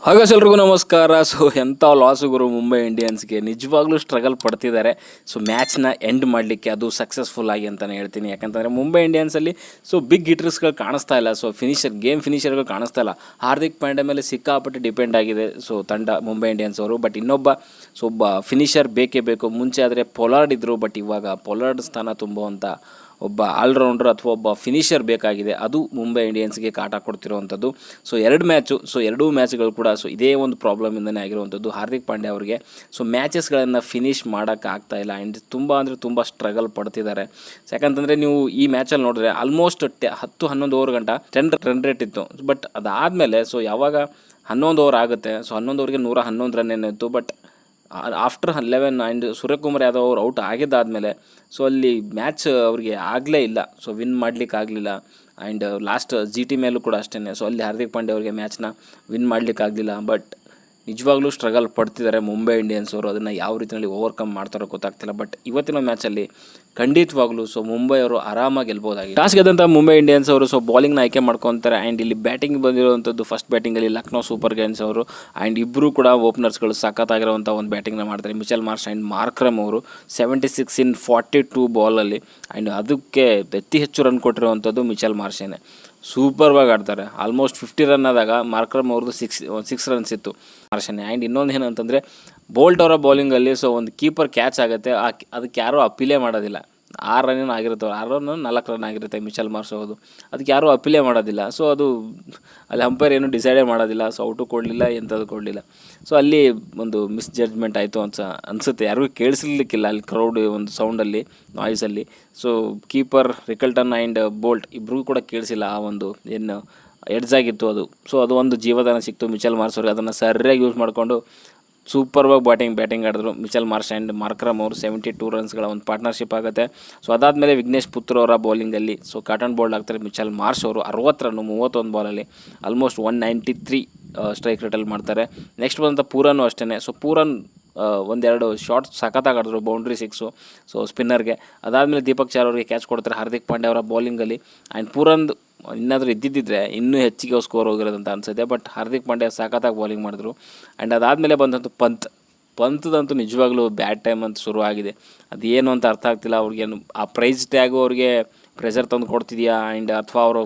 ಹಾಗೆ ಎಲ್ರಿಗೂ ನಮಸ್ಕಾರ. ಸೊ ಎಂಥ ಲಾಸು ಗುರು ಮುಂಬೈ ಇಂಡಿಯನ್ಸ್ಗೆ, ನಿಜವಾಗ್ಲೂ ಸ್ಟ್ರಗಲ್ ಪಡ್ತಿದ್ದಾರೆ. ಸೊ ಮ್ಯಾಚ್ನ ಎಂಡ್ ಮಾಡಲಿಕ್ಕೆ ಅದು ಸಕ್ಸಸ್ಫುಲ್ ಆಗಿ ಅಂತಲೇ ಹೇಳ್ತೀನಿ. ಯಾಕಂತಂದರೆ ಮುಂಬೈ ಇಂಡಿಯನ್ಸಲ್ಲಿ ಬಿಗ್ ಹಿಟರ್ಸ್ಗಳು ಕಾಣಿಸ್ತಾ ಇಲ್ಲ. ಸೊ ಗೇಮ್ ಫಿನಿಷರ್ಗಳು ಕಾಣಿಸ್ತಾ ಇಲ್ಲ. ಹಾರ್ದಿಕ್ ಪಾಂಡ್ಯ ಮೇಲೆ ಸಿಕ್ಕಾಪಟ್ಟೆ ಡಿಪೆಂಡ್ ಆಗಿದೆ ಸೊ ತಂಡ ಮುಂಬೈ ಇಂಡಿಯನ್ಸ್ ಅವರು. ಬಟ್ ಒಬ್ಬ ಫಿನಿಷರ್ ಬೇಕೇ ಬೇಕು. ಮುಂಚೆ ಆದರೆ ಪೊಲಾರ್ಡ್ ಇದ್ದರು, ಬಟ್ ಇವಾಗ ಪೊಲಾರ್ಡ್ ಸ್ಥಾನ ತುಂಬುವಂಥ ಒಬ್ಬ ಆಲ್ರೌಂಡರ್ ಅಥವಾ ಒಬ್ಬ ಫಿನಿಷರ್ ಬೇಕಾಗಿದೆ. ಅದು ಮುಂಬೈ ಇಂಡಿಯನ್ಸ್ಗೆ ಕಾಟ ಕೊಡ್ತಿರುವಂಥದ್ದು. ಸೊ ಎರಡೂ ಮ್ಯಾಚ್ಗಳು ಕೂಡ ಇದೇ ಒಂದು ಪ್ರಾಬ್ಲಮಿಂದನೇ ಆಗಿರುವಂಥದ್ದು ಹಾರ್ದಿಕ್ ಪಾಂಡ್ಯ ಅವರಿಗೆ. ಸೊ ಮ್ಯಾಚಸ್ಗಳನ್ನು ಫಿನಿಷ್ ಮಾಡೋಕ್ಕಾಗ್ತಾ ಇಲ್ಲ ಆ್ಯಂಡ್ ತುಂಬ ಸ್ಟ್ರಗಲ್ ಪಡ್ತಿದ್ದಾರೆ. ಯಾಕಂತಂದರೆ ನೀವು ಈ ಮ್ಯಾಚಲ್ಲಿ ನೋಡಿದ್ರೆ ಆಲ್ಮೋಸ್ಟ್ 10-11 ಓವರ್ ಗಂಟ 10 ರನ್ ರೇಟ್ ಇತ್ತು. ಬಟ್ ಅದಾದಮೇಲೆ ಯಾವಾಗ 11 ಓವರ್ ಆಗುತ್ತೆ, 11 ಓವರ್ಗೆ 111 ರನ್ ಏನಿತ್ತು. But after 11 and Suryakumar Yadav ಅವರು ಔಟ್ ಆಗಿದ್ದಾದಮೇಲೆ ಅಲ್ಲಿ ಮ್ಯಾಚ್ ಅವ್ರಿಗೆ ಆಗಲೇ ಇಲ್ಲ. ವಿನ್ ಮಾಡಲಿಕ್ಕೆ ಆಗಲಿಲ್ಲ. ಆ್ಯಂಡ್ ಲಾಸ್ಟ್ GT ಮೇಲೂ ಕೂಡ ಅಷ್ಟೇ. ಅಲ್ಲಿ ಹಾರ್ದಿಕ್ ಪಾಂಡ್ಯ ಅವರಿಗೆ ಮ್ಯಾಚ್ನ ವಿನ್ ಮಾಡಲಿಕ್ಕೆ ಆಗಲಿಲ್ಲ. ಬಟ್ ನಿಜವಾಗ್ಲೂ ಸ್ಟ್ರಗಲ್ ಪಡ್ತಿದ್ದಾರೆ ಮುಂಬೈ ಇಂಡಿಯನ್ಸ್ ಅವರು. ಅದನ್ನು ಯಾವ ರೀತಿಯಲ್ಲಿ ಓವರ್ಕಮ್ ಮಾಡ್ತಾರೋ ಗೊತ್ತಾಗ್ತಿಲ್ಲ. ಬಟ್ ಇವತ್ತಿನ ಮ್ಯಾಚಲ್ಲಿ ಖಂಡಿತವಾಗ್ಲೂ ಮುಂಬೈ ಅವರು ಆರಾಮಾಗಿ ಗೆಲ್ಬೋದಾಗಿದೆ. ಟಾಸ್ ಗೆದ್ದಂಥ ಮುಂಬೈ ಇಂಡಿಯನ್ಸ್ ಅವರು ಬೌಲಿಂಗ್ನ ಆಯ್ಕೆ ಮಾಡ್ಕೊತಾರೆ. ಆ್ಯಂಡ್ ಇಲ್ಲಿ ಬ್ಯಾಟಿಂಗ್ ಬಂದಿರುವಂಥದ್ದು ಫಸ್ಟ್ ಬ್ಯಾಟಿಂಗಲ್ಲಿ ಲಕ್ನೋ ಸೂಪರ್ ಜೈಂಟ್ಸ್ ಅವರು. ಆ್ಯಂಡ್ ಇಬ್ಬರು ಕೂಡ ಓಪನರ್ಸ್ಗಳು ಸಖತ್ತಾಗಿರುವಂಥ ಒಂದು ಬ್ಯಾಟಿಂಗ್ನ ಮಾಡ್ತಾರೆ. ಮಿಚೆಲ್ ಮಾರ್ಷ್ ಆ್ಯಂಡ್ ಮಾರ್ಕ್ರಮ್ ಅವರು 76 in 42 ಬಾಲಲ್ಲಿ. ಆ್ಯಂಡ್ ಅದಕ್ಕೆ ಅತಿ ಹೆಚ್ಚು ರನ್ ಕೊಟ್ಟಿರುವಂಥದ್ದು ಮಿಚೆಲ್ ಮಾರ್ಷೇನೆ. ಸೂಪರ್ವಾಗಿ ಆಡ್ತಾರೆ. ಆಲ್ಮೋಸ್ಟ್ 50 ರನ್ ಆದಾಗ ಮಾರ್ಕ್ರಮ್ ಅವ್ರದ್ದು 6 ರನ್ಸ್ ಇತ್ತು ಮಾರ್ಷನ್ನೇ. ಆ್ಯಂಡ್ ಇನ್ನೊಂದು ಏನಂತಂದರೆ ಬೋಲ್ಟ್ ಅವರ ಬೌಲಿಂಗಲ್ಲಿ ಒಂದು ಕೀಪರ್ ಕ್ಯಾಚ್ ಆಗುತ್ತೆ, ಅದಕ್ಕೆ ಯಾರೂ ಅಪೀಲೇ ಮಾಡೋದಿಲ್ಲ. 6 ರನ್ ಆಗಿರುತ್ತೆ, 6 ರನ್ 4 ರನ್ ಆಗಿರುತ್ತೆ ಮಿಚೆಲ್ ಮಾರ್ಷ್ ಅವ್ರದ್ದು. ಅದಕ್ಕೆ ಯಾರೂ ಅಪೀಲೇ ಮಾಡೋದಿಲ್ಲ. ಅದು ಅಲ್ಲಿ ಅಂಪೈರ್ ಏನು ಡಿಸೈಡೇ ಮಾಡೋದಿಲ್ಲ. ಔಟು ಕೊಡಲಿಲ್ಲ, ಎಂಥದ್ದು ಕೊಡಲಿಲ್ಲ. ಅಲ್ಲಿ ಒಂದು ಮಿಸ್ ಜಡ್ಜ್ಮೆಂಟ್ ಆಯಿತು ಅನಿಸುತ್ತೆ. ಯಾರಿಗೂ ಕೇಳಿಸ್ಲಿಕ್ಕಿಲ್ಲ ಅಲ್ಲಿ ಕ್ರೌಡ್ ಒಂದು ಸೌಂಡಲ್ಲಿ, ನಾಯ್ಸಲ್ಲಿ. ಕೀಪರ್ ರಿಕಲ್ಟನ್ ಆ್ಯಂಡ್ ಬೋಲ್ಟ್ ಇಬ್ಬರಿಗೂ ಕೂಡ ಕೇಳಿಸಿಲ್ಲ ಆ ಒಂದು ಏನು ಎಡ್ಜ್ ಆಗಿತ್ತು ಅದು. ಅದು ಒಂದು ಜೀವದಾನ ಸಿಕ್ತು ಮಿಚೆಲ್ ಮಾರ್ಷ್ ಅವ್ರಿಗೆ. ಅದನ್ನು ಸರಿಯಾಗಿ ಯೂಸ್ ಮಾಡಿಕೊಂಡು ಸೂಪರ್ವಾಗಿ ಬ್ಯಾಟಿಂಗ್ ಆಡಿದ್ರು ಮಿಚೆಲ್ ಮಾರ್ಷ್ ಆ್ಯಂಡ್ ಮಾರ್ಕ್ರಮ್ ಅವರು. 72 ರನ್ಸ್ಗಳ ಒಂದು ಪಾರ್ಟ್ನರ್ಶಿಪ್ ಆಗುತ್ತೆ. ಅದಾದಮೇಲೆ ವಿಘ್ನೇಶ್ ಪುತ್ರ ಅವರ ಬೌಲಿಂಗಲ್ಲಿ ಕಾಟನ್ ಬೋಲ್ಡ್ ಆಗ್ತಾರೆ ಮಿಚೆಲ್ ಮಾರ್ಷ್ ಅವರು. 60 ರನ್ನು 31 ಬಾಲಲ್ಲಿ ಆಲ್ಮೋಸ್ಟ್ 193 ಸ್ಟ್ರೈಕ್ ರೇಟಲ್ಲಿ ಮಾಡ್ತಾರೆ. ನೆಕ್ಸ್ಟ್ ಬಂದಂಥ ಪೂರನ್ನು ಅಷ್ಟೇ. ಪೂರನ್ ಒಂದೆರಡು ಶಾರ್ಟ್ ಸಖತ್ತಾಗಿ ಆಡಿದ್ರು, ಬೌಂಡ್ರಿ 6 ಸ್ಪಿನ್ನರ್ಗೆ. ಅದಾದಮೇಲೆ ದೀಪಕ್ ಚಾರ್ ಅವರಿಗೆ ಕ್ಯಾಚ್ ಕೊಡ್ತಾರೆ ಹಾರ್ದಿಕ್ ಪಾಂಡ್ಯ ಅವರ ಬೌಲಿಂಗಲ್ಲಿ. ಆ್ಯಂಡ್ ಪೂರನ್ದು ಇನ್ನಾದರೂ ಇದ್ದಿದ್ದರೆ ಇನ್ನೂ ಹೆಚ್ಚಿಗೆ ಸ್ಕೋರ್ ಹೋಗಿರೋದಂತ ಅನಿಸುತ್ತೆ. ಬಟ್ ಹಾರ್ದಿಕ್ ಪಾಂಡ್ಯ ಸಖತ್ತಾಗಿ ಬೌಲಿಂಗ್ ಮಾಡಿದ್ರು. ಆ್ಯಂಡ್ ಅದಾದಮೇಲೆ ಬಂದಂಥ ಪಂತ್ದಂತೂ ನಿಜವಾಗ್ಲೂ ಬ್ಯಾಡ್ ಟೈಮ್ ಅಂತ ಶುರುವಾಗಿದೆ. ಅದೇನು ಅಂತ ಅರ್ಥ ಆಗ್ತಿಲ್ಲ. ಅವ್ರಿಗೇನು ಆ ಪ್ರೈಸ್ ಟ್ಯಾಗು ಅವ್ರಿಗೆ ಪ್ರೆಷರ್ ತಂದು ಕೊಡ್ತಿದೆಯಾ ಆ್ಯಂಡ್ ಅಥವಾ ಅವರು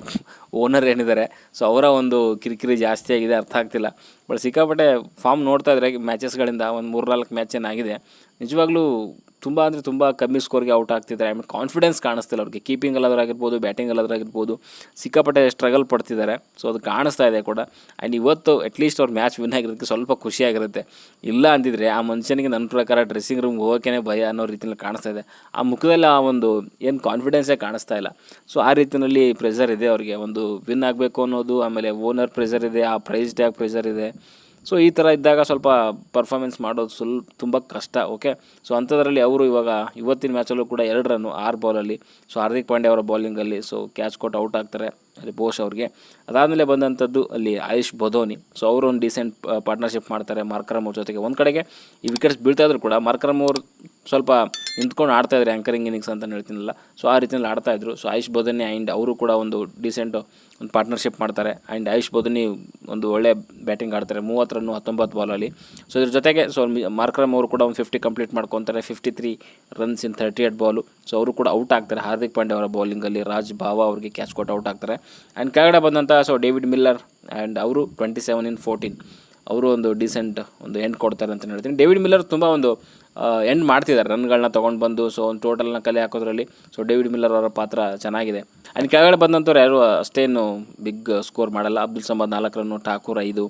ಓನರ್ ಏನಿದ್ದಾರೆ ಅವರ ಒಂದು ಕಿರಿಕಿರಿ ಜಾಸ್ತಿ ಆಗಿದೆ, ಅರ್ಥ ಆಗ್ತಿಲ್ಲ. ಬಟ್ ಸಿಕ್ಕಾಪಟ್ಟೆ ಫಾರ್ಮ್ ನೋಡ್ತಾ ಇದ್ರೆ ಮ್ಯಾಚಸ್ಗಳಿಂದ ಒಂದು 3-4 ಮ್ಯಾಚ್ ಏನಾಗಿದೆ. ನಿಜವಾಗ್ಲೂ ತುಂಬ ಕಮ್ಮಿ ಸ್ಕೋರ್ಗೆ ಔಟ್ ಆಗ್ತಿದ್ದಾರೆ. ಕಾನ್ಫಿಡೆನ್ಸ್ ಕಾಣಿಸ್ತಿಲ್ಲ ಅವ್ರಿಗೆ. ಕೀಪಿಂಗಲ್ಲಾಗಿರ್ಬೋದು, ಬ್ಯಾಟಿಂಗಲ್ಲಾಗಿರ್ಬೋದು ಸಿಕ್ಕಾಪಟ್ಟೆ ಸ್ಟ್ರಗಲ್ ಪಡ್ತಿದ್ದಾರೆ. ಅದು ಕಾಣಿಸ್ತಾ ಇದೆ ಕೂಡ. ಆ್ಯಂಡ್ ಇವತ್ತು ಅಟ್ಲೀಸ್ಟ್ ಅವ್ರು ಮ್ಯಾಚ್ ವಿನ್ ಆಗಿರೋದಕ್ಕೆ ಸ್ವಲ್ಪ ಖುಷಿಯಾಗಿರುತ್ತೆ. ಇಲ್ಲ ಅಂತಿದ್ರೆ ಆ ಮನುಷ್ಯನಿಗೆ ನನ್ನ ಪ್ರಕಾರ ಡ್ರೆಸ್ಸಿಂಗ್ ರೂಮ್ ಹೋಗೋಕ್ಕೇ ಭಯ ಅನ್ನೋ ರೀತಿಯಲ್ಲಿ ಕಾಣಿಸ್ತಾ ಇದೆ. ಆ ಮುಖದಲ್ಲಿ ಆ ಒಂದು ಏನು ಕಾನ್ಫಿಡೆನ್ಸೇ ಕಾಣಿಸ್ತಾ ಇಲ್ಲ. ಆ ರೀತಿಯಲ್ಲಿ ಪ್ರೆಷರ್ ಇದೆ ಅವ್ರಿಗೆ. ಒಂದು ವಿನ್ ಆಗಬೇಕು ಅನ್ನೋದು, ಆಮೇಲೆ ಓನರ್ ಪ್ರೆಷರ್ ಇದೆ, ಆ ಪ್ರೈಸ್ ಟ್ಯಾಗ್ ಪ್ರೆಷರ್ ಇದೆ. ಈ ಥರ ಇದ್ದಾಗ ಸ್ವಲ್ಪ ಪರ್ಫಾರ್ಮೆನ್ಸ್ ಮಾಡೋದು ತುಂಬ ಕಷ್ಟ. ಓಕೆ, ಅಂಥದ್ರಲ್ಲಿ ಅವರು ಇವತ್ತಿನ ಮ್ಯಾಚಲ್ಲೂ ಕೂಡ 2 ರನ್ನು 6 ಬಾಲಲ್ಲಿ ಹಾರ್ದಿಕ್ ಪಾಂಡ್ಯ ಅವರ ಬೌಲಿಂಗಲ್ಲಿ ಕ್ಯಾಚ್ ಕೊಟ್ಟು ಔಟ್ ಆಗ್ತಾರೆ ಅಲ್ಲಿ ಬೋಸ್ ಅವ್ರಿಗೆ. ಅದಾದಮೇಲೆ ಬಂದಂಥದ್ದು ಅಲ್ಲಿ ಆಯುಷ್ ಬದೋನಿ. ಅವರು ಒಂದು ಡೀಸೆಂಟ್ ಪಾರ್ಟ್ನರ್ಶಿಪ್ ಮಾಡ್ತಾರೆ ಮಾರ್ಕ್ರಮ್ ಅವ್ರ ಜೊತೆಗೆ. ಒಂದು ಕಡೆಗೆ ಈ ವಿಕೆಟ್ಸ್ ಬೀಳ್ತಾಯಿದ್ರು ಕೂಡ ಮಾರ್ಕ್ರಮ್ ಅವರು ಸ್ವಲ್ಪ ನಿಂತ್ಕೊಂಡು ಆಡ್ತಾಯಿದ್ರು, ಆ್ಯಂಕರಿಂಗ್ ಇನ್ನಿಂಗ್ಸ್ ಅಂತ ಹೇಳ್ತೀನಲ್ಲ. ಆ ರೀತಿಯಲ್ಲಿ ಆಡ್ತಾಯಿದ್ರು. ಆಯುಷ್ ಬದೋನಿ ಆ್ಯಂಡ್ ಅವರು ಕೂಡ ಒಂದು ಡೀಸೆಂಟು ಒಂದು ಪಾರ್ಟ್ನರ್ಶಿಪ್ ಮಾಡ್ತಾರೆ. ಆ್ಯಂಡ್ ಆಯುಷ್ ಬದೋನಿ ಒಂದು ಒಳ್ಳೆ ಬ್ಯಾಟಿಂಗ್ ಆಡ್ತಾರೆ, 30 ರನ್ನು 19 ಬಾಲಲ್ಲಿ. ಇದ್ರ ಜೊತೆಗೆ ಮಾರ್ಕ್ರಮ್ ಅವರು ಕೂಡ ಒಂದು 50 ಕಂಪ್ಲೀಟ್ ಮಾಡ್ಕೊತಾರೆ, 53 ರನ್ಸ್ ಇನ್ 38 ಬಾಲು. ಅವರು ಕೂಡ ಔಟ್ ಆಗ್ತಾರೆ ಹಾರ್ದಿಕ್ ಪಾಂಡ್ಯ ಅವರ ಬೌಲಿಂಗಲ್ಲಿ. ರಾಜ್ ಭಾವ ಅವರಿಗೆ ಕ್ಯಾಚ್ ಕೊಟ್ಟು ಔಟ್ ಆಗ್ತಾರೆ. ಆ್ಯಂಡ್ ಕೆಳಗಡೆ ಬಂದಂಥ ಡೇವಿಡ್ ಮಿಲ್ಲರ್ ಆ್ಯಂಡ್ ಅವರು 27 in 14 ಅವರು ಒಂದು ಡೀಸೆಂಟ್ ಒಂದು ಎಂಡ್ ಕೊಡ್ತಾರೆ ಅಂತ ಹೇಳ್ತೀನಿ. ಡೇವಿಡ್ ಮಿಲ್ಲರ್ ತುಂಬ ಒಂದು ಎಂಡ್ ಮಾಡ್ತಿದ್ದಾರೆ, ರನ್ಗಳನ್ನ ತೊಗೊಂಡು ಬಂದು ಒಂದು ಟೋಟಲ್ನ ಕಲೆ ಹಾಕೋದ್ರಲ್ಲಿ. ಡೇವಿಡ್ ಮಿಲ್ಲರ್ ಅವರ ಪಾತ್ರ ಚೆನ್ನಾಗಿದೆ. ಆ್ಯಂಡ್ ಕೆಳಗಡೆ ಬಂದಂಥವ್ರು ಯಾರು ಅಷ್ಟೇನು ಬಿಗ್ ಸ್ಕೋರ್ ಮಾಡಲ್ಲ. ಅಬ್ದುಲ್ ಸಮದ್ 4 ರನ್ನು, ಠಾಕೂರ್ 5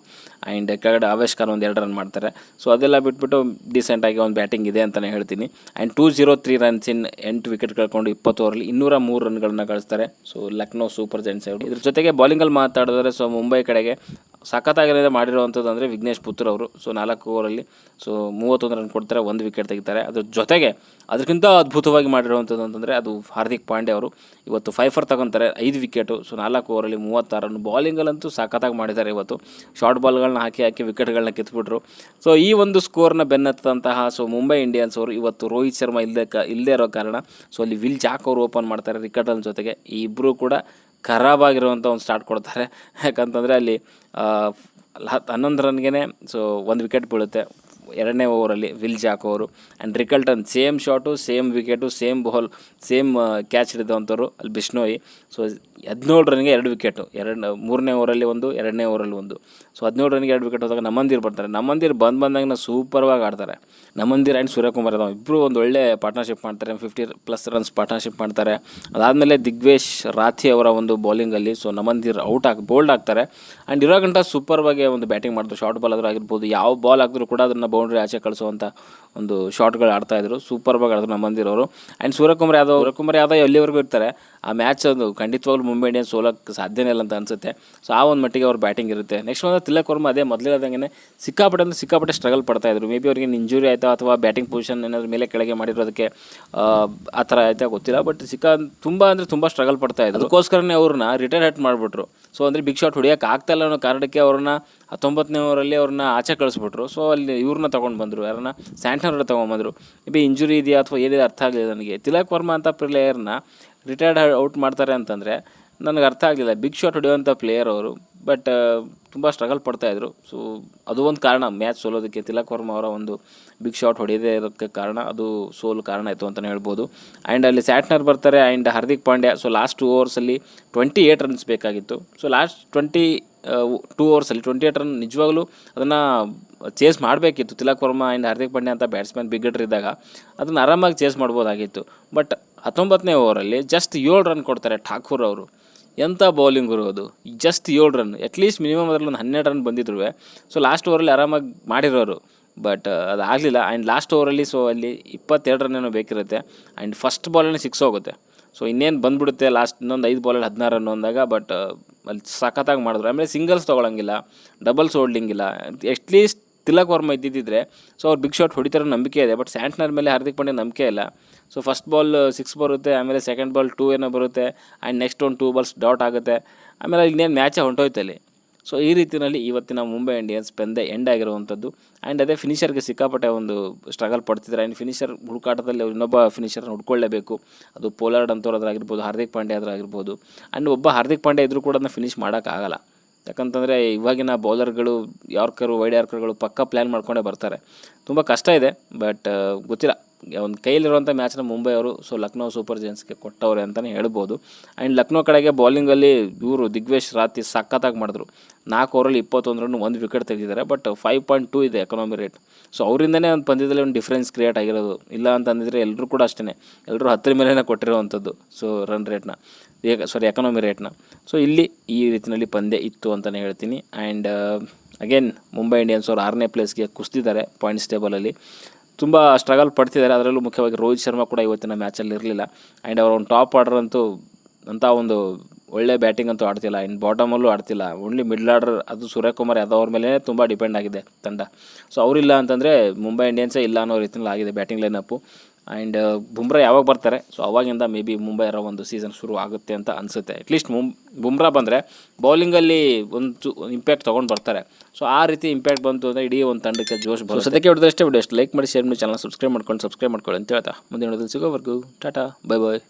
ಆ್ಯಂಡ್ ಕೆಳಗಡೆ ಅವೇಶ್ ಖಾನ್ ಒಂದು 2 ರನ್ ಮಾಡ್ತಾರೆ. ಅದೆಲ್ಲ ಬಿಟ್ಬಿಟ್ಟು ಡೀಸೆಂಟಾಗಿ ಒಂದು ಬ್ಯಾಟಿಂಗ್ ಇದೆ ಅಂತಲೇ ಹೇಳ್ತೀನಿ. ಆ್ಯಂಡ್ 203 ರನ್ಸ್ ಇನ್ 8 ವಿಕೆಟ್ ಕಳ್ಕೊಂಡು 20 ಓವರಲ್ಲಿ 203 ರನ್ಗಳನ್ನ ಗಳಿಸ್ತಾರೆ ಲಕ್ನೋ ಸೂಪರ್ ಜೈಂಟ್ಸ್ ಅವರು. ಇದ್ರ ಜೊತೆಗೆ ಬೌಲಿಂಗಲ್ಲಿ ಮಾತಾಡಿದ್ರೆ ಮುಂಬೈ ಕಡೆಗೆ ಸಖತ್ತಾಗಿರೋದೇ ಮಾಡಿರುವಂಥದ್ದು ಅಂದರೆ ವಿಘ್ನೇಶ್ ಪುತ್ರ ಅವರು. 4 ಓವರಲ್ಲಿ 31 ರನ್ ಕೊಡ್ತಾರೆ, 1 ವಿಕೆಟ್ ತೆಗಿತಾರೆ. ಅದ್ರ ಜೊತೆಗೆ ಅದಕ್ಕಿಂತ ಅದ್ಭುತವಾಗಿ ಮಾಡಿರುವಂಥದ್ದು ಅಂತಂದರೆ ಅದು ಹಾರ್ದಿಕ್ ಪಾಂಡ್ಯ ಅವರು. ಇವತ್ತು 5 for ತಗೊತಾರೆ, 5 ವಿಕೆಟು. 4 ಓವರಲ್ಲಿ 36 ರನ್. ಬೌಲಿಂಗಲ್ಲಂತೂ ಸಖತ್ತಾಗಿ ಮಾಡಿದ್ದಾರೆ ಇವತ್ತು. ಶಾರ್ಟ್ ಬಾಲ್ಗಳನ್ನ ಹಾಕಿ ವಿಕೆಟ್ಗಳನ್ನ ಕಿತ್ಬಿಟ್ರು. ಈ ಒಂದು ಸ್ಕೋರ್ನ ಬೆನ್ನತ್ತಂತಹ ಮುಂಬೈ ಇಂಡಿಯನ್ಸ್ ಅವರು ಇವತ್ತು ರೋಹಿತ್ ಶರ್ಮಾ ಇಲ್ಲದೇ ಇರೋ ಕಾರಣ ಅಲ್ಲಿ ವಿಲ್ ಜಾಕ್ ಅವರು ಓಪನ್ ಮಾಡ್ತಾರೆ ರಿಕರ್ಡನ್ ಜೊತೆಗೆ. ಈ ಇಬ್ಬರು ಕೂಡ ಖರಾಬಾಗಿರುವಂಥ ಒಂದು ಸ್ಟಾರ್ಟ್ ಕೊಡ್ತಾರೆ. ಯಾಕಂತಂದರೆ ಅಲ್ಲಿ 11 ರನ್ಗೆ ಸೊ 1 ವಿಕೆಟ್ ಬೀಳುತ್ತೆ ಎರಡನೇ ಓವರಲ್ಲಿ ವಿಲ್ ಜಾಕ್ ಅವರು. And Rickelton same shot, same wicket, same ball, same catch ಹಿಡಿದಂಥವ್ರು ಅಲ್ಲಿ ಬಿಷ್ಣೋಯ್. ಸೊ 17 ರನ್ಗೆ 2 ವಿಕೆಟು, ಮೂರನೇ ಓವರಲ್ಲಿ ಒಂದು, ಎರಡನೇ ಓವರಲ್ಲಿ ಒಂದು. ಸೊ 17 ರನ್ಗೆ 2 ವಿಕೆಟ್ ಹೋದಾಗ ನಮಂದಿರ್ ಬರ್ತಾರೆ. ನಮಂದಿರ್ ಬಂದಾಗ ಸೂಪರ್ವಾಗಿ ಆಡ್ತಾರೆ. ನಮಂದಿರ್ ಆ್ಯಂಡ್ ಸೂರ್ಯಕುಮಾರ್ ಯಾದವ್ ಇಬ್ಬರು ಒಂದು ಒಳ್ಳೆ ಪಾರ್ಟ್ನರ್ಶಿಪ್ ಮಾಡ್ತಾರೆ, 50+ ರನ್ಸ್ ಪಾರ್ಟ್ನರ್ಶಿಪ್ ಮಾಡ್ತಾರೆ. ಅದಾದಮೇಲೆ ದಿಗ್ವೇಶ್ ರಾಥಿ ಅವರ ಒಂದು ಬೌಲಿಂಗಲ್ಲಿ ಸೊ ನಮಂದಿರ್ ಬೋಲ್ಡ್ ಆಗ್ತಾರೆ. ಆ್ಯಂಡ್ ಇರೋ ಗಂಟ ಸೂಪರ್ವಾಗಿ ಒಂದು ಬ್ಯಾಟಿಂಗ್ ಮಾಡಿದ್ರು. ಶಾರ್ಟ್ ಬಾಲ್ ಆದರೂ ಆಗಿರ್ಬೋದು, ಯಾವ ಬಾಲ್ ಆಗಿದ್ರು ಕೂಡ ಅದನ್ನು ಬೌಂಡ್ರಿ ಆಚೆ ಕಳಿಸುವಂಥ ಒಂದು ಶಾಟ್ಗಳು ಆಡ್ತಾಯಿದ್ರು. ಸೂಪರ್ವಾಗಿ ಆಡಿದ್ರು ನಮಂದಿರ್ ಅವರು. ಆ್ಯಂಡ್ ಸೂರ್ಯಕುಮಾರ್ ಯಾದವ್ ಎಲ್ಲಿವರೆಗೂ ಇರ್ತಾರೆ ಆ ಮ್ಯಾಚ್ ಅದು ಖಂಡಿತವಾಗ್ಲೂ ಮುಂಬೈ ಇಂಡಿಯನ್ಸ್ ಸೋಲಕ್ಕೆ ಸಾಧ್ಯನೇ ಇಲ್ಲ ಅಂತ ಅನಿಸುತ್ತೆ. ಸೊ ಆ ಒಂದು ಮಟ್ಟಿಗೆ ಅವ್ರ ಬ್ಯಾಟಿಂಗ್ ಇರುತ್ತೆ. ನೆಕ್ಸ್ಟ್ ಒಂದು ತಿಲಕ್ ವರ್ಮಾ ಅದೇ ಮೊದಲಿರೋದಂಗೆ ಸಿಕ್ಕಾಪಟ್ಟೆ ಸ್ಟ್ರಗಲ್ ಪಡ್ತಾಯಿದ್ರು. ಮೇ ಬಿ ಅವ್ರಿಗೆ ಇಂಜುರಿ ಆಯಿತಾ ಅಥವಾ ಬ್ಯಾಟಿಂಗ್ ಪೊಸಿಷನ್ ಏನಾದರೂ ಮೇಲೆ ಕೆಳಗೆ ಮಾಡಿರೋದಕ್ಕೆ ಆ ಥರ ಆಯಿತಾ ಗೊತ್ತಿಲ್ಲ. ಬಟ್ ತುಂಬ ಸ್ಟ್ರಗಲ್ ಪಡ್ತಾಯಿದ್ರು. ಅದಕ್ಕೋಸ್ಕರನೇ ಅವ್ರನ್ನ ರಿಟೈರ್ಡ್ ಮಾಡಿಬಿಟ್ರು. ಸೊ ಅಂದರೆ ಬಿಗ್ ಶಾಟ್ ಹೊಡಿಯೋಕೆ ಆಗ್ತಾಯಿಲ್ಲ ಅನ್ನೋ ಕಾರಣಕ್ಕೆ ಅವ್ರನ್ನ 19ನೇ ಓವರಲ್ಲಿ ಅವ್ರನ್ನ ಆಚೆ ಕಳಿಸ್ಬಿಟ್ರು. ಸೊ ಅಲ್ಲಿ ಇವ್ರನ್ನ ತೊಗೊಂಡು ಬಂದರು, ಯಾರನ್ನ ಸ್ಯಾಂಟ್ನರ್ ತೊಗೊಂಡ್ಬಂದರು. ಮೇ ಬಿ ಇಂಜುರಿ ಇದೆಯಾ ಅಥವಾ ಏನಿದೆ ಅರ್ಥ ಆಗಲಿಲ್ಲ ನನಗೆ. ತಿಲಕ್ ವರ್ಮಾ ಅಂತ ಪ್ಲೇಯರ್ನ ರಿಟೈರ್ಡ್ ಔಟ್ ಮಾಡ್ತಾರೆ ಅಂತಂದರೆ ನನಗೆ ಅರ್ಥ ಆಗಲಿಲ್ಲ. ಬಿಗ್ ಶಾಟ್ ಹೊಡೆಯುವಂಥ ಪ್ಲೇಯರ್ ಅವರು, ಬಟ್ ತುಂಬ ಸ್ಟ್ರಗಲ್ ಪಡ್ತಾಯಿದ್ರು. ಸೊ ಅದು ಒಂದು ಕಾರಣ ಮ್ಯಾಚ್ ಸೋಲೋದಕ್ಕೆ. ತಿಲಕ್ ವರ್ಮಾ ಅವರ ಒಂದು ಬಿಗ್ ಶಾಟ್ ಹೊಡೆಯದೇ ಇರೋಕ್ಕೆ ಕಾರಣ, ಅದು ಸೋಲು ಕಾರಣ ಆಯಿತು ಅಂತಲೇ ಹೇಳ್ಬೋದು. ಆ್ಯಂಡ್ ಅಲ್ಲಿ ಸ್ಯಾಟ್ನರ್ ಬರ್ತಾರೆ and Hardik Pandya. So last 2 ಓವರ್ಸಲ್ಲಿ 28 runs ಬೇಕಾಗಿತ್ತು. ಸೊ ಲಾಸ್ಟ್ 2 ಓವರ್ಸಲ್ಲಿ 28 ರನ್ ನಿಜವಾಗ್ಲೂ ಅದನ್ನು ಚೇಸ್ ಮಾಡಬೇಕಿತ್ತು. ತಿಲಕ್ ವರ್ಮಾ ಆ್ಯಂಡ್ ಹಾರ್ದಿಕ್ ಪಾಂಡ್ಯ ಅಂತ ಬ್ಯಾಟ್ಸ್ಮನ್ ಬಿಗ್ ಹಿಟರ್ ಇದ್ದಾಗ ಅದನ್ನು ಆರಾಮಾಗಿ ಚೇಸ್ ಮಾಡ್ಬೋದಾಗಿತ್ತು. ಬಟ್ 19ನೇ ಓವರಲ್ಲಿ ಜಸ್ಟ್ 7 ರನ್ ಕೊಡ್ತಾರೆ ಠಾಕೂರ್ ಅವರು. ಎಂಥ ಬೌಲಿಂಗ್ ಇರೋದು, ಜಸ್ಟ್ 7 ರನ್. ಅಟ್ಲೀಸ್ಟ್ ಮಿನಿಮಮ್ ಅದರಲ್ಲಿ ಒಂದು 12 ರನ್ ಬಂದಿದ್ರು. ಸೊ ಲಾಸ್ಟ್ ಓವರಲ್ಲಿ ಆರಾಮಾಗಿ ಮಾಡಿರೋರು, ಬಟ್ ಅದಾಗಲಿಲ್ಲ. ಆ್ಯಂಡ್ ಲಾಸ್ಟ್ ಓವರಲ್ಲಿ ಸೊ ಅಲ್ಲಿ 22 ರನ್ ಏನೋ ಬೇಕಿರುತ್ತೆ. ಆ್ಯಂಡ್ ಫಸ್ಟ್ ಬಾಲಲ್ಲಿ 6 ಹೋಗುತ್ತೆ. ಸೊ ಇನ್ನೇನು ಬಂದುಬಿಡುತ್ತೆ ಲಾಸ್ಟ್ ಇನ್ನೊಂದು 5 ಬಾಲಲ್ಲಿ 16 ರನ್ ಅಂದಾಗ. ಬಟ್ ಅಲ್ಲಿ ಸಖತ್ತಾಗಿ ಮಾಡಿದ್ರು. ಆಮೇಲೆ ಸಿಂಗಲ್ಸ್ ತೊಗೊಳಂಗಿಲ್ಲ, ಡಬಲ್ಸ್ ಹೊಡ್ಲಿಂಗಿಲ್ಲ. ಅಟ್ಲೀಸ್ಟ್ ತಿಲಕ್ ವರ್ಮಾ ಇದ್ದಿದ್ದರೆ ಸೊ ಅವ್ರು ಬಿಗ್ ಶಾಟ್ ಹೊಡಿತಾರೋ ನಂಬಿಕೆ ಇದೆ. ಬಟ್ ಸ್ಯಾಂಟ್ನರ್ ಮೇಲೆ ಹಾರ್ದಿಕ್ ಪಾಂಡ್ಯ ನಂಬಿಕೆ ಇಲ್ಲ. ಸೊ ಫಸ್ಟ್ ಬಾಲ್ 6 ಬರುತ್ತೆ, ಆಮೇಲೆ ಸೆಕೆಂಡ್ ಬಾಲ್ 2 ಏನೋ ಬರುತ್ತೆ. ಆ್ಯಂಡ್ ನೆಕ್ಸ್ಟ್ ಒಂದು 2 ಬಾಲ್ಸ್ ಡಾಟ್ ಆಗುತ್ತೆ. ಆಮೇಲೆ ಇನ್ನೇನು ಮ್ಯಾಚೇ ಹೊಂಟೋಯ್ತಲ್ಲಿ. ಸೊ ಈ ರೀತಿಯಲ್ಲಿ ಇವತ್ತಿನ ಮುಂಬೈ ಇಂಡಿಯನ್ಸ್ ಪಂದ್ಯ ಎಂಡ್ ಆಗಿರುವಂಥದ್ದು. ಆ್ಯಂಡ್ ಅದೇ ಫಿನಿಷರ್ಗೆ ಸಿಕ್ಕಾಪಟ್ಟೆ ಒಂದು ಸ್ಟ್ರಗಲ್ ಪಡ್ತಿದ್ದಾರೆ. ಆ್ಯಂಡ್ ಫಿನಿಷರ್ ಹುಡುಕಾಟದಲ್ಲಿ ಇನ್ನೊಬ್ಬ ಫಿನಿಷರ್ನ ಹುಡ್ಕೊಳ್ಳೇಬೇಕು. ಅದು ಪೋಲಾರ್ಡ್ ಅಂತವ್ರದ್ದಾಗಿರ್ಬೋದು, ಹಾರ್ದಿಕ್ ಪಾಂಡ್ಯ ಆದ್ರಾಗಿರ್ಬೋದು. ಆ್ಯಂಡ್ ಒಬ್ಬ ಹಾರ್ದಿಕ್ ಪಾಂಡ್ಯ ಇದ್ರೂ ಕೂಡ ಅದನ್ನ ಫಿನಿಷ್ ಮಾಡೋಕ್ಕಾಗಲ್ಲ. ಯಾಕಂತಂದರೆ ಇವಾಗಿನ ಬೌಲರ್ಗಳು ವೈಡ್ ಯಾರ್ಕರ್ಗಳು ಪಕ್ಕ ಪ್ಲ್ಯಾನ್ ಮಾಡ್ಕೊಂಡೇ ಬರ್ತಾರೆ. ತುಂಬ ಕಷ್ಟ ಇದೆ. ಬಟ್ ಗೊತ್ತಿಲ್ಲ, ಒಂದು ಕೈಲಿರುವಂಥ ಮ್ಯಾಚ್ನ ಮುಂಬೈ ಅವರು ಸೊ ಲಕ್ನೋ ಸೂಪರ್ ಜೈನ್ಸ್ಗೆ ಕೊಟ್ಟವ್ರೆ ಅಂತಲೇ ಹೇಳ್ಬೋದು. ಆ್ಯಂಡ್ ಲಕ್ನೋ ಕಡೆಗೆ ಬೌಲಿಂಗಲ್ಲಿ ಇವರು ದಿಗ್ವೇಶ್ ರಾಥಿ ಸಖತ್ತಾಗಿ ಮಾಡಿದ್ರು. 4 ಓವರಲ್ಲಿ 21 ರನ್, 1 ವಿಕೆಟ್ ತೆಗೆದಿದ್ದಾರೆ. ಬಟ್ 5.2 ಇದೆ ಎಕನಾಮಿ ರೇಟ್. ಸೊ ಅವರಿಂದನೇ ಒಂದು ಪಂದ್ಯದಲ್ಲಿ ಒಂದು ಡಿಫ್ರೆನ್ಸ್ ಕ್ರಿಯೇಟ್ ಆಗಿರೋದು. ಇಲ್ಲ ಅಂತಂದಿದ್ರೆ ಎಲ್ಲರೂ ಕೂಡ ಅಷ್ಟೇ, ಎಲ್ಲರೂ 10 ಮೇಲೇ ಕೊಟ್ಟಿರೋವಂಥದ್ದು. ಸೊ ರನ್ ರೇಟ್ನ ಎಕನಾಮಿ ರೇಟ್ನ. ಸೊ ಇಲ್ಲಿ ಈ ರೀತಿಯಲ್ಲಿ ಪಂದ್ಯ ಇತ್ತು ಅಂತಲೇ ಹೇಳ್ತೀನಿ. ಆ್ಯಂಡ್ ಅಗೇನ್ ಮುಂಬೈ ಇಂಡಿಯನ್ಸ್ ಅವರು 6ನೇ ಪ್ಲೇಸ್ಗೆ ಕುಸಿದಿದ್ದಾರೆ ಪಾಯಿಂಟ್ಸ್ ಟೇಬಲಲ್ಲಿ. ತುಂಬ ಸ್ಟ್ರಗಲ್ ಪಡ್ತಿದ್ದಾರೆ. ಅದರಲ್ಲೂ ಮುಖ್ಯವಾಗಿ ರೋಹಿತ್ ಶರ್ಮಾ ಕೂಡ ಇವತ್ತಿನ ಮ್ಯಾಚಲ್ಲಿ ಇರಲಿಲ್ಲ. ಆ್ಯಂಡ್ ಅವರ ಒಂದು ಟಾಪ್ ಆರ್ಡರ್ ಅಂತೂ ಅಂಥ ಒಂದು ಒಳ್ಳೆ ಬ್ಯಾಟಿಂಗ್ ಅಂತೂ ಆಡ್ತಿಲ್ಲ. ಇನ್ನು ಬಾಟಮಲ್ಲೂ ಆಡ್ತಿಲ್ಲ. ಓನ್ಲಿ ಮಿಡ್ಲ್ ಆರ್ಡರ್, ಅದು ಸೂರ್ಯಕುಮಾರ್ ಯಾದವ್ ಅವ್ರ ಮೇಲೆ ತುಂಬ ಡಿಪೆಂಡ್ ಆಗಿದೆ ತಂಡ. ಸೊ ಅವರಿಲ್ಲ ಅಂತಂದರೆ ಮುಂಬೈ ಇಂಡಿಯನ್ಸೇ ಇಲ್ಲ ಅನ್ನೋ ರೀತಿಯಲ್ಲಿ ಆಗಿದೆ ಬ್ಯಾಟಿಂಗ್ ಲೈನಪ್ಪು. ಆ್ಯಂಡ್ ಬುಮ್ರಾ ಯಾವಾಗ ಬರ್ತಾರೆ ಸೊ ಅವಾಗಿಂದ ಮೇ ಬಿ ಮುಂಬೈ ಅವರ ಒಂದು ಸೀಸನ್ ಶುರು ಆಗುತ್ತೆ ಅಂತ ಅನಿಸುತ್ತೆ. ಅಟ್ಲೀಸ್ಟ್ ಬುಮ್ರಾ ಬಂದರೆ ಬೌಲಿಂಗಲ್ಲಿ ಒಂದು ಇಂಪ್ಯಾಕ್ಟ್ ತೊಗೊಂಡು ಬರ್ತಾರೆ. ಸೊ ಆ ರೀತಿ ಇಂಪ್ಯಾಕ್ಟ್ ಬಂತು ಅಂದರೆ ಇಡೀ ಒಂದು ತಂಡಕ್ಕೆ ಜೋಶ್ ಬರುತ್ತೆ. ಸದ್ಯಕ್ಕೆ ಹೊಡೆದಷ್ಟೇ ವಿಡಿಯೋ ಅಷ್ಟು ಲೈಕ್ ಮಾಡಿ, ಶೇರ್ ಮಾಡಿ, ಚಾನಲ್ ಸಬ್ಸ್ಕ್ರೈಬ್ ಮಾಡ್ಕೊಳ್ಳಿ ಅಂತ ಹೇಳ್ತಾ ಮುಂದಿನ ವಿಡಿಯೋದಲ್ಲಿ ಸಿಗೋವರೆಗೂ ಟಾಟಾ, ಬೈ ಬಾಯ್.